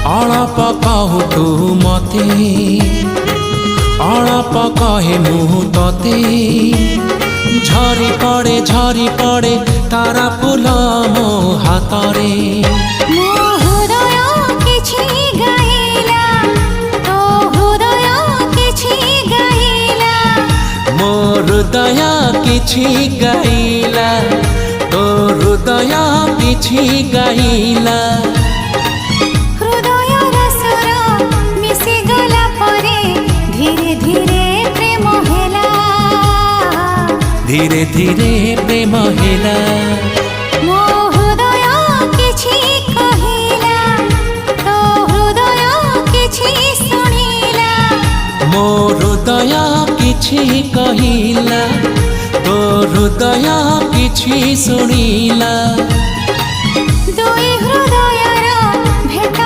अळप कहु तू मते अळप कहे मु तते झरी पड़े तारा फूल मो हातरे मो हृदय किछि गाइला तो हृदय किछि गाइला धीरे धीरे प्रेम हेला मो हृदय किछि कहिला तो हृदय किछि सुनिला मो हृदय किछि कहिला तो हृदय किछि सुनिला।